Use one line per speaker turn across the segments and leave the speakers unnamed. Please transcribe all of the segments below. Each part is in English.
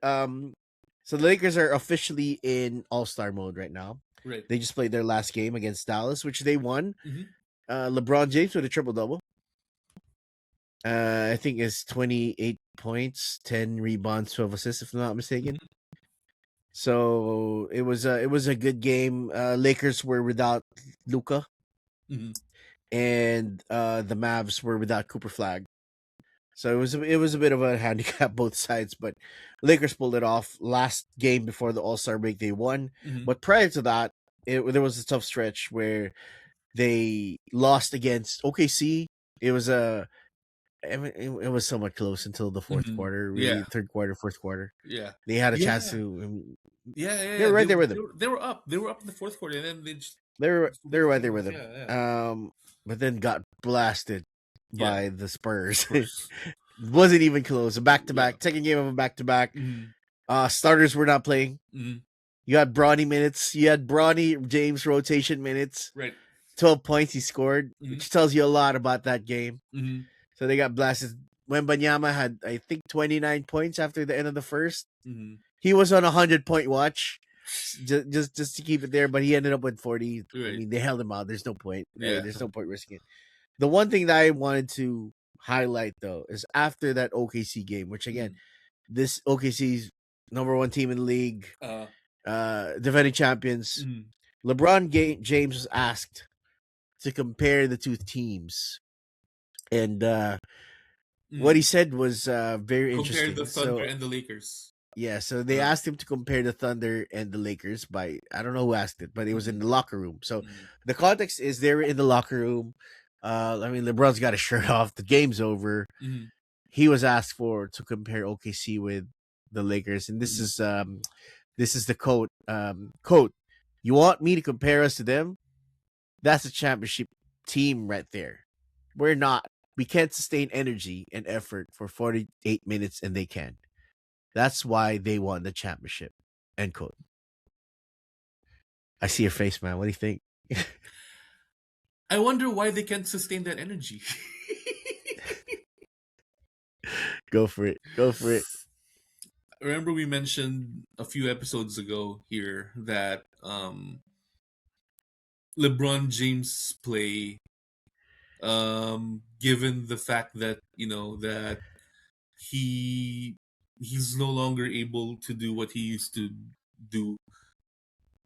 So the Lakers are officially in All-Star mode right now.
Right.
They just played their last game against Dallas, which they won.
Mm-hmm.
LeBron James with a triple double. I think it's 28 points, 10 rebounds, 12 assists, if I'm not mistaken.
Mm-hmm.
So it was a good game. Lakers were without Luka,
Mm-hmm.
and the Mavs were without Cooper Flag. So it was a bit of a handicap both sides, but Lakers pulled it off. Last game before the All-Star break, they won.
Mm-hmm.
But prior to that, there was a tough stretch where they lost against OKC. It was it was somewhat close until the fourth
Mm-hmm.
quarter,
Yeah.
really third quarter, fourth quarter.
Yeah.
They had a chance
Yeah.
to.
Yeah.
They were right there with him.
They were up. They were up in the fourth quarter, and then they just
They were right there with him.
Yeah. Yeah.
But then got blasted
Yeah.
by the Spurs.
Of course.
Wasn't even close. A back to
Yeah.
back, second game of a back to back.
Mm-hmm.
Starters were not playing.
Mm-hmm.
You had Bronny minutes. You had Bronny James rotation minutes.
Right.
12 points he scored,
Mm-hmm.
which tells you a lot about that game.
Mm-hmm.
So they got blasted. Wembanyama had, I think, 29 points after the end of the first.
Mm-hmm.
He was on a 100-point watch, just to keep it there, but he ended up with 40.
Right.
I mean, they held him out. There's no point. Right?
Yeah.
There's no point risking it. The one thing that I wanted to highlight, though, is after that OKC game, which, again, this OKC's number one team in the league, defending champions.
Mm-hmm.
LeBron James was asked to compare the two teams, and what he said was very interesting.
Compare the Thunder and the Lakers.
Yeah, so they asked him to compare the Thunder and the Lakers by, I don't know who asked it, but it was in the locker room. So the context is they were in the locker room. I mean, LeBron's got his shirt off. The game's over.
Mm-hmm.
He was asked to compare OKC with the Lakers, and this is the quote. Quote: "You want me to compare us to them? That's a championship team right there. We're not. We can't sustain energy and effort for 48 minutes, and they can. That's why they won the championship." End quote. I see your face, man. What do you think?
I wonder why they can't sustain that energy.
Go for it. Go for it.
Remember we mentioned a few episodes ago here that LeBron James play, given the fact that that he's no longer able to do what he used to do,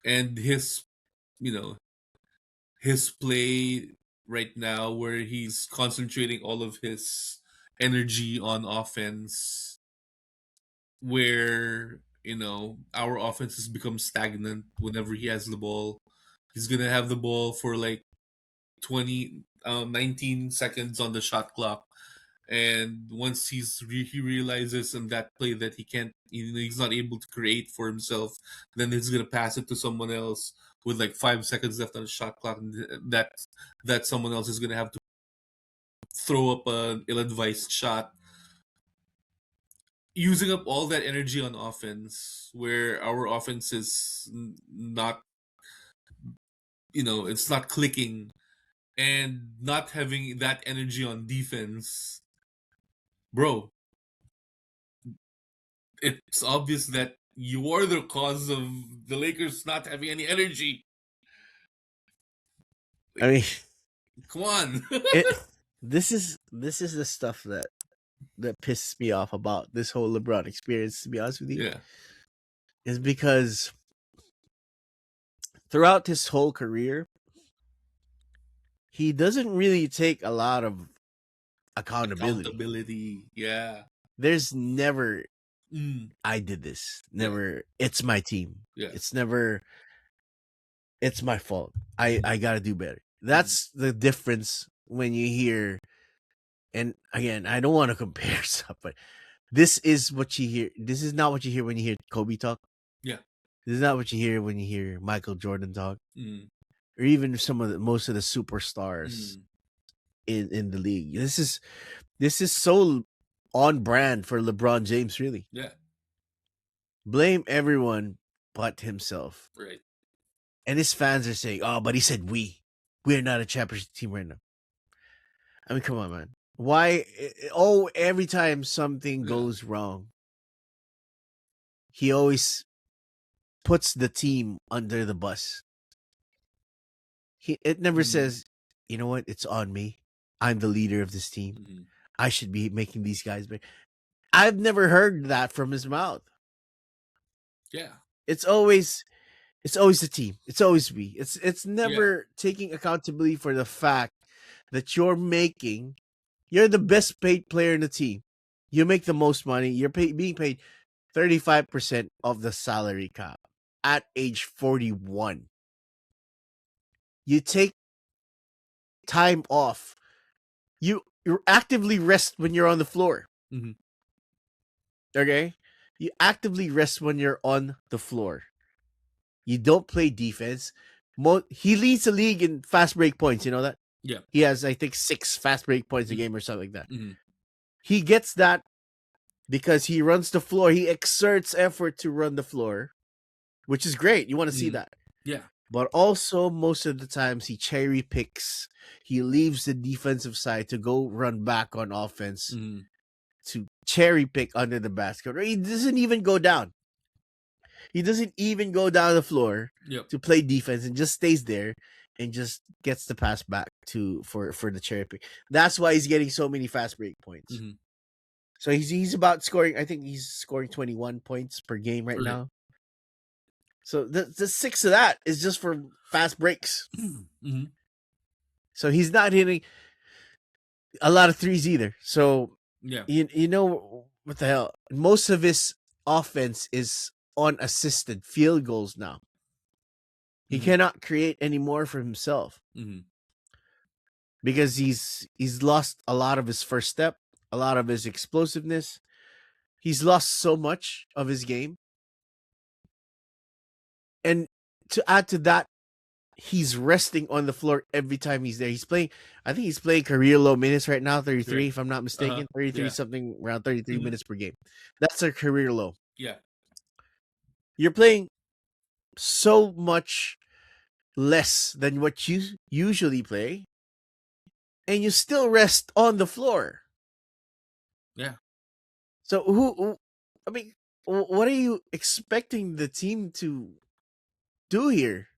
and his you know his play right now where he's concentrating all of his energy on offense, where our offense has become stagnant whenever he has the ball. He's gonna have the ball for like 19 seconds on the shot clock, and once he realizes in that play that he can't, he's not able to create for himself, then he's gonna pass it to someone else with like 5 seconds left on the shot clock, and that someone else is gonna have to throw up an ill-advised shot, using up all that energy on offense, where our offense is not, it's not clicking, and not having that energy on defense, bro. It's obvious that you are the cause of the Lakers not having any energy.
I mean,
Come on.
this is the stuff that pisses me off about this whole LeBron experience, to be honest with you.
Yeah.
Is because throughout his whole career, he doesn't really take a lot of accountability.
Yeah.
There's never I did this. Never it's my team.
Yeah.
It's never it's my fault. I gotta do better. That's the difference when you hear, and again, I don't want to compare stuff, but this is what you hear. This is not what you hear when you hear Kobe talk.
Yeah.
This is not what you hear when you hear Michael Jordan talk. Or even most of the superstars in the league. This is so on brand for LeBron James, really.
Yeah.
Blame everyone but himself.
Right.
And his fans are saying, "Oh, but he said we're not a championship team right now." I mean, come on, man. Why? Every time something goes wrong, he always puts the team under the bus. It never
Mm-hmm.
says, you know what, it's on me. I'm the leader of this team.
Mm-hmm.
I should be making these guys better. I've never heard that from his mouth.
Yeah.
It's always the team. It's always we. It's
Yeah.
never taking accountability for the fact that you're the best paid player in the team. You make the most money. Being paid 35% of the salary cap at age 41. You take time off. You actively rest when you're on the floor.
Mm-hmm.
Okay? You actively rest when you're on the floor. You don't play defense. He leads the league in fast break points. You know that?
Yeah.
He has, I think, 6 fast break points a
Mm-hmm.
game or something like that.
Mm-hmm.
He gets that because he runs the floor. He exerts effort to run the floor, which is great. You want to see
Mm-hmm.
that.
Yeah.
But also, most of the times, he cherry picks. He leaves the defensive side to go run back on offense
Mm-hmm.
to cherry pick under the basket. Or he doesn't even go down. He doesn't even go down the floor
Yep.
to play defense and just stays there and just gets the pass back for the cherry pick. That's why he's getting so many fast break points.
Mm-hmm.
So he's about scoring. I think he's scoring 21 points per game right
Right.
now. So the 6 of that is just for fast breaks.
Mm-hmm.
So he's not hitting a lot of threes either. So
Yeah.
you know what the hell? Most of his offense is on assisted field goals now. He
Mm-hmm.
cannot create any more for himself
Mm-hmm.
because he's lost a lot of his first step, a lot of his explosiveness. He's lost so much of his game. And to add to that, he's resting on the floor every time he's there. I think he's playing career low minutes right now, 33,
Right.
if I'm not
Uh-huh.
mistaken. 33
Yeah.
something, around 33
Mm-hmm.
minutes per game. That's a career low.
Yeah.
You're playing so much less than what you usually play, and you still rest on the floor.
Yeah.
So I mean, what are you expecting the team to do here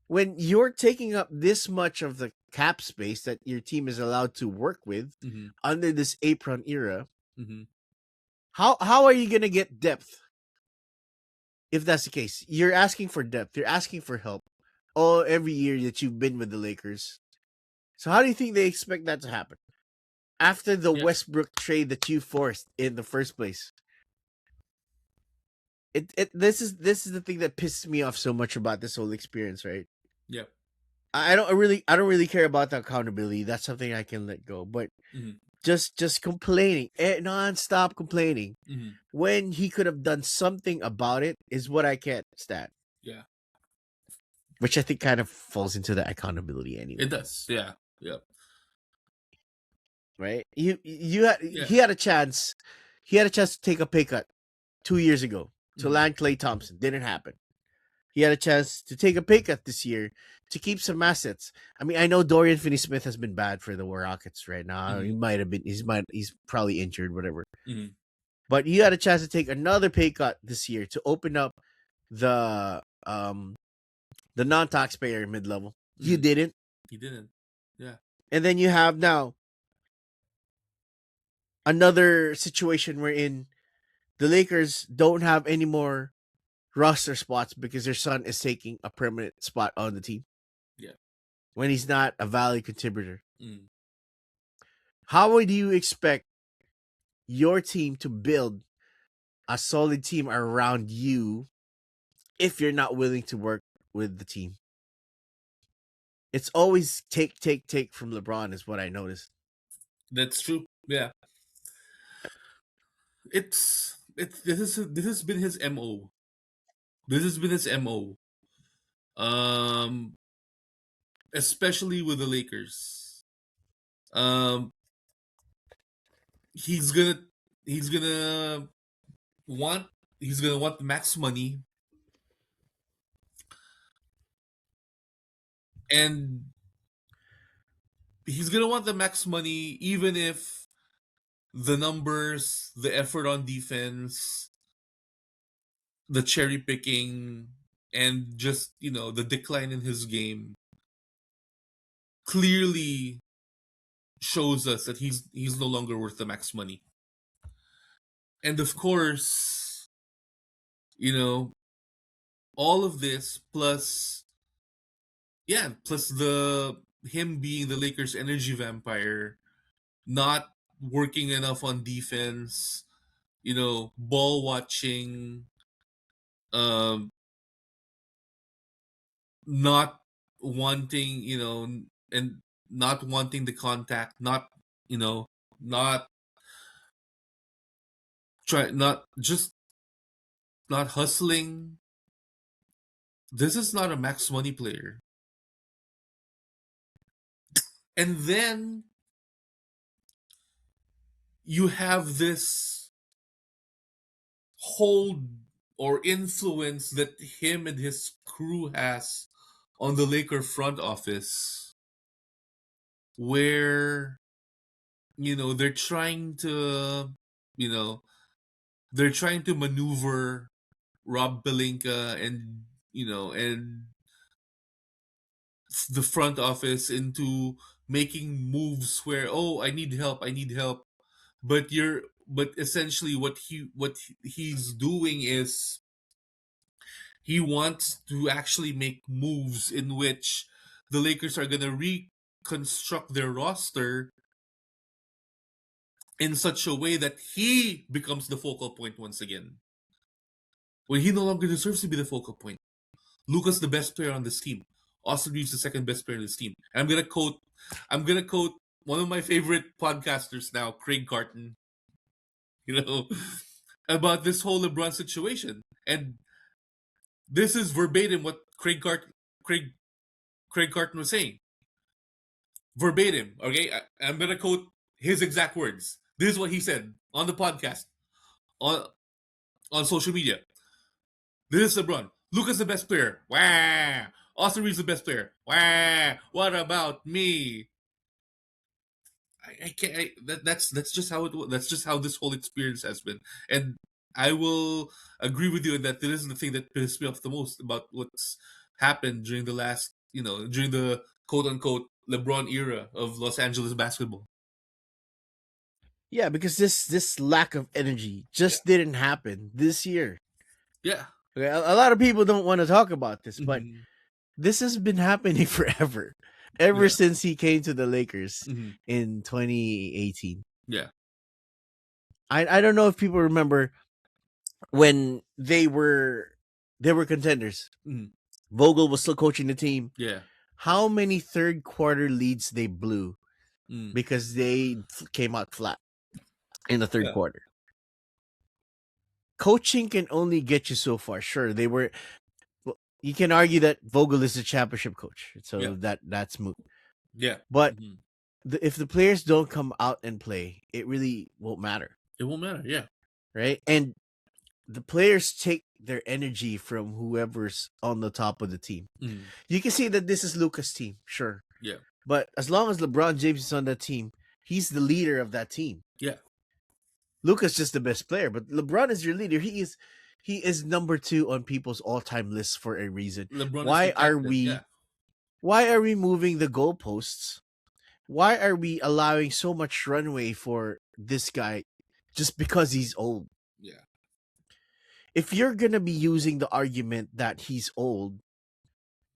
when you're taking up this much of the cap space that your team is allowed to work with
Mm-hmm.
under this apron era?
Mm-hmm.
How are you gonna get depth if that's the case? You're asking for depth. You're asking for help all every year that you've been with the Lakers. So how do you think they expect that to happen after the
Yeah.
Westbrook trade that you forced in the first place? This is the thing that pisses me off so much about this whole experience, right?
Yeah.
I don't really care about the accountability. That's something I can let go. But
Mm-hmm.
just complaining, non-stop complaining
Mm-hmm.
when he could have done something about it is what I can't stand.
Yeah.
Which I think kind of falls into the accountability anyway.
It does. Yeah. Yeah.
Right? You had
Yeah.
he had a chance. He had a chance to take a pay cut 2 years ago to
Mm-hmm.
land Klay Thompson. Didn't happen. He had a chance to take a pay cut this year to keep some assets. I mean, I know Dorian Finney-Smith has been bad for the Rockets right now.
Mm-hmm.
He might have been. He's probably injured, whatever.
Mm-hmm.
But you had a chance to take another pay cut this year to open up the um the non-taxpayer mid-level. You
Mm-hmm.
didn't.
He didn't. Yeah.
And then you have now another situation wherein the Lakers don't have any more roster spots because their son is taking a permanent spot on the team
Yeah.
when he's not a valid contributor.
Mm-hmm.
How would you expect your team to build a solid team around you if you're not willing to work with the team? It's always take from LeBron is what I noticed.
That's true. Yeah. This has been his MO. This has been his MO. Um, especially with the Lakers. Um, he's gonna he's gonna want he's gonna want the max money, and he's gonna want the max money even if the numbers, the effort on defense, the cherry picking and just the decline in his game clearly shows us that he's no longer worth the max money. And of course, you know, all of this plus plus the him being the Lakers energy vampire, not working enough on defense, ball watching, um not wanting, and not wanting the contact, not you know, not try not just not hustling. This is not a max money player. And then you have this hold or influence that him and his crew has on the Laker front office, where they're trying to you know they're trying to maneuver Rob Pelinka and the front office into making moves where, oh, I need help, but essentially what he's doing is he wants to actually make moves in which the Lakers are gonna reconstruct their roster in such a way that he becomes the focal point once again, when he no longer deserves to be the focal point. Luca's the best player on this team. Austin Reeves the second best player on this team. And I'm gonna quote one of my favorite podcasters now, Craig Carton, you know, about this whole LeBron situation. And this is verbatim what Craig Carton was saying. Verbatim, okay? I'm gonna quote his exact words. This is what he said on the podcast, on on social media. This is LeBron. Luca's the best player. Wah. Austin Reeves the best player. Wah. What about me? I can't. That's just how that's just how this whole experience has been. And I will agree with you that this is the thing that pisses me off the most about what's happened during the last, during the quote unquote LeBron era of Los Angeles basketball.
Yeah, because this lack of energy
Yeah.
just didn't happen this year.
Yeah.
Okay, a lot of people don't want to talk about this, but
Hmm.
this has been happening forever. Ever
Yeah.
since he came to the Lakers
Hmm.
in 2018.
Yeah.
I don't know if people remember when they were contenders.
Hmm.
Vogel was still coaching the team.
Yeah.
How many third quarter leads they blew
Mm.
because they came out flat in the third
Yeah.
quarter? Coaching can only get you so far. Sure, they were. Well, you can argue that Vogel is a championship coach,
Yeah.
so that's moot.
Yeah.
But
Hmm.
if the players don't come out and play, it really won't matter,
It won't matter. Yeah.
right? And the players take their energy from whoever's on the top of the team.
Hmm.
You can see that this is Luca's team, sure.
Yeah.
But as long as LeBron James is on that team, he's the leader of that team.
Yeah.
Luca's just the best player, but LeBron is your leader. He is number 2 on people's all-time lists for a reason.
LeBron is the
Why are
captain. Yeah.
we moving the goalposts? Why are we allowing so much runway for this guy just because he's old?
Yeah.
If you're going to be using the argument that he's old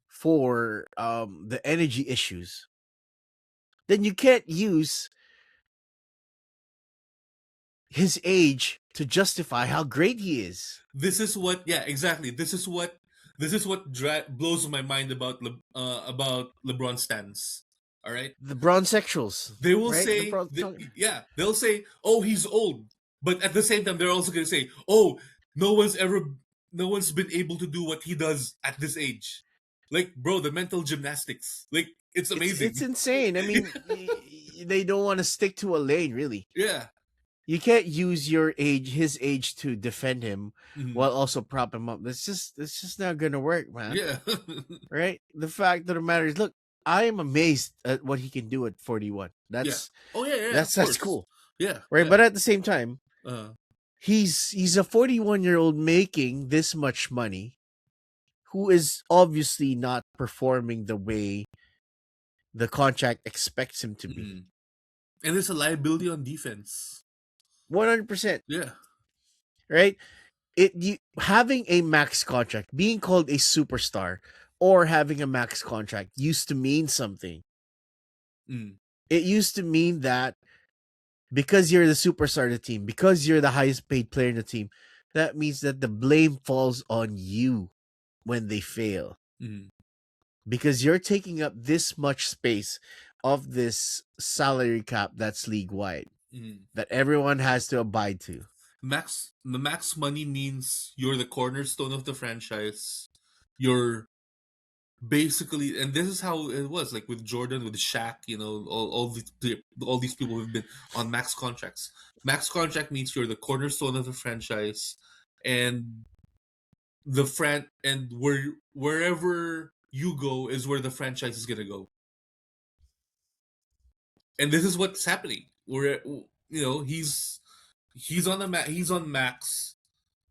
for the energy issues, then you can't use his age to justify how great he is.
This is what. Yeah. Exactly. This is what blows my mind about LeBron stance. All right.
The bronzexuals,
They will
right? The
say,
bronze.
yeah, they'll say, oh, he's old, but at the same time, they're also gonna say, oh, no one's ever, no one's been able to do what he does at this age. Like, bro, the mental gymnastics, like, it's
It's
amazing.
insane. I mean, they don't want to stick to a lane, really.
Yeah.
You can't use his age, to defend him
Mhm.
while also prop him up. It's just not gonna work, man.
Yeah.
Right? The fact of the matter is, look, I am amazed at what he can do at 41.
Yeah.
That's
Oh yeah, yeah, of
that's
course.
cool,
Yeah,
right?
yeah.
But at the same time,
Uh,
He's a 41-year-old making this much money, who is obviously not performing the way the contract expects him to be.
Mm. And it's a liability on defense.
100%,
Yeah.
right? Having a max contract, being called a superstar, or having a max contract used to mean something.
Mm.
It used to mean that because you're the superstar of the team, because you're the highest paid player in the team, that means that the blame falls on you when they fail.
Mm.
Because you're taking up this much space of this salary cap that's league wide
Mm.
that everyone has to abide to.
The max money means you're the cornerstone of the franchise. You're basically, and this is how it was, like with Jordan, with Shaq, all these people who've been on max contracts. Max contract means you're the cornerstone of the franchise, and wherever you go is where the franchise is gonna go. And this is what's happening. Where he's on max.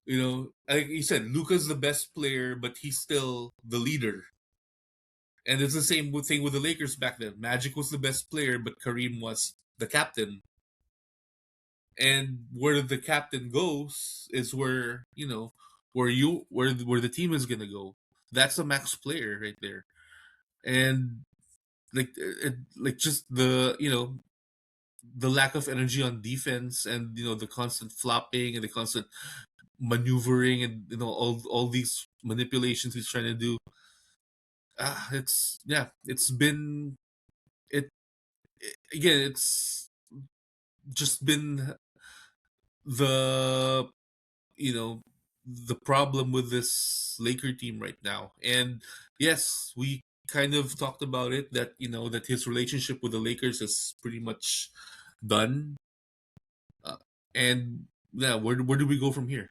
Like you said, Luka's the best player, but he's still the leader. And it's the same thing with the Lakers back then. Magic was the best player, but Kareem was the captain. And where the captain goes is where the team is gonna go. That's a max player right there. And like just the lack of energy on defense, and the constant flopping and the constant maneuvering, and all these manipulations he's trying to do. It's been it again. It's just been the you know the problem with this Laker team right now. And yes, we kind of talked about it, that that his relationship with the Lakers is pretty much done. And yeah, where do we go from here?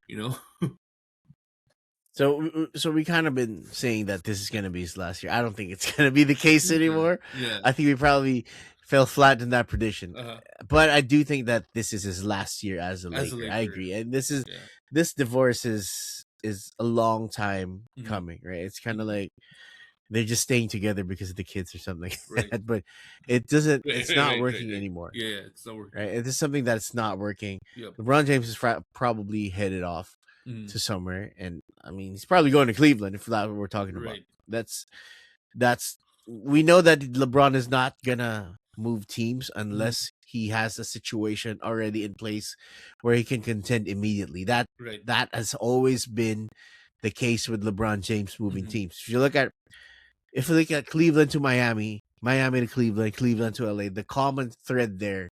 So we kind of been saying that this is going to be his last year. I don't think it's going to be the case
Yeah,
anymore.
yeah.
I think we probably fell flat in that prediction.
Uh,
But I do think that this is his last year as a
as a
Laker. I
Laker,
agree. And
yeah.
this divorce is a long time
Mhm,
coming, right? It's kind of
mhm.
like they're just staying together because of the kids or something like
Right.
that. But it's not
Right,
working
right.
anymore,
Yeah, it's not working.
right? It is something that's not working.
Yep.
LeBron James is probably headed off
Mm,
to somewhere, and I mean he's probably going to Cleveland if that's what we're talking about.
right.
That's we know that LeBron is not gonna move teams
Mhm,
unless he has a situation already in place where he can contend immediately.
right.
That has always been the case with LeBron James moving
Mhm,
teams. If you look at Cleveland to Miami, Miami to Cleveland, Cleveland to LA, the common thread there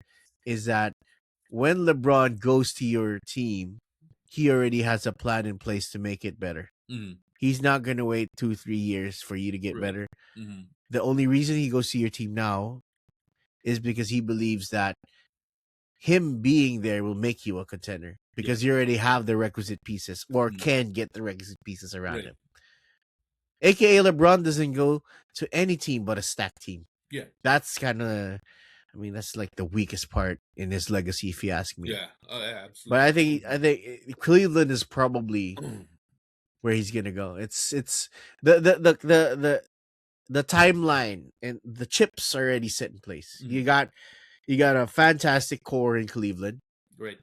is that when LeBron goes to your team, he already has a plan in place to make it better.
mhm,
He's not going to wait 2-3 years for you to get
right.
better.
Mhm,
The only reason he goes to your team now is because he believes that him being there will make you a contender
yeah.
because you already have the requisite pieces or
Mhm,
can get the requisite pieces around
right.
him. AKA LeBron doesn't go to any team but a stacked team.
Yeah.
That's kind of, I mean, that's like the weakest part in his legacy, if you ask me.
Yeah. Oh, yeah,
But
absolutely.
I think Cleveland is probably
Mhm.
where he's gonna go. It's the the timeline and the chips already set in place.
Mhm,
You got a fantastic core in Cleveland,
right.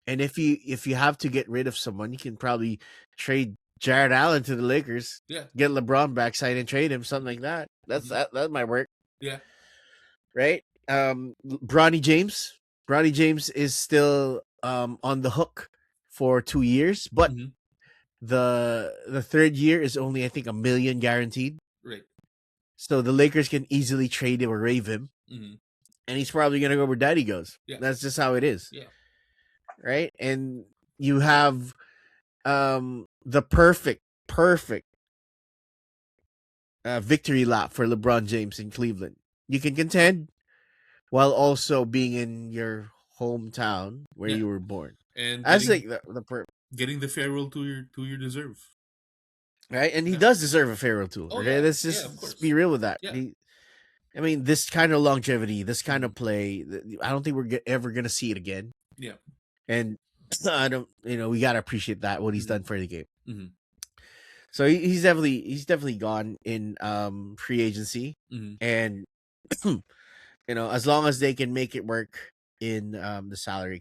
and if you have to get rid of someone, you can probably trade Jared Allen to the Lakers,
Yeah.
get LeBron back, sign and trade him, something like that.
Mhm,
That might work,
yeah.
right? Bronny James, Bronny James is still on the hook for 2 years, but
Mhm,
the third year is only I think $1 million guaranteed.
right.
So the Lakers can easily trade him or waive him,
Mhm,
and he's probably gonna go where Daddy goes.
yeah.
That's just how it is,
Yeah.
right? And you have the perfect victory lap for LeBron James in Cleveland. You can contend while also being in your hometown where
Yeah.
you were born.
And
That's like
getting the farewell to your deserve.
right, and he
Yeah.
does deserve a farewell tool.
Oh
Okay,
yeah.
let's
Yeah. Of
just be
course.
real with that.
Yeah.
I mean, this kind of longevity, this kind
Mhm,
of play, I don't think we're ever gonna see it again.
yeah.
And I don't, we gotta appreciate that what he's
Mm-hmm.
done for the game.
Mm-hmm.
So he's definitely gone in free agency,
Mm-hmm.
and as long as they can make it work in the salary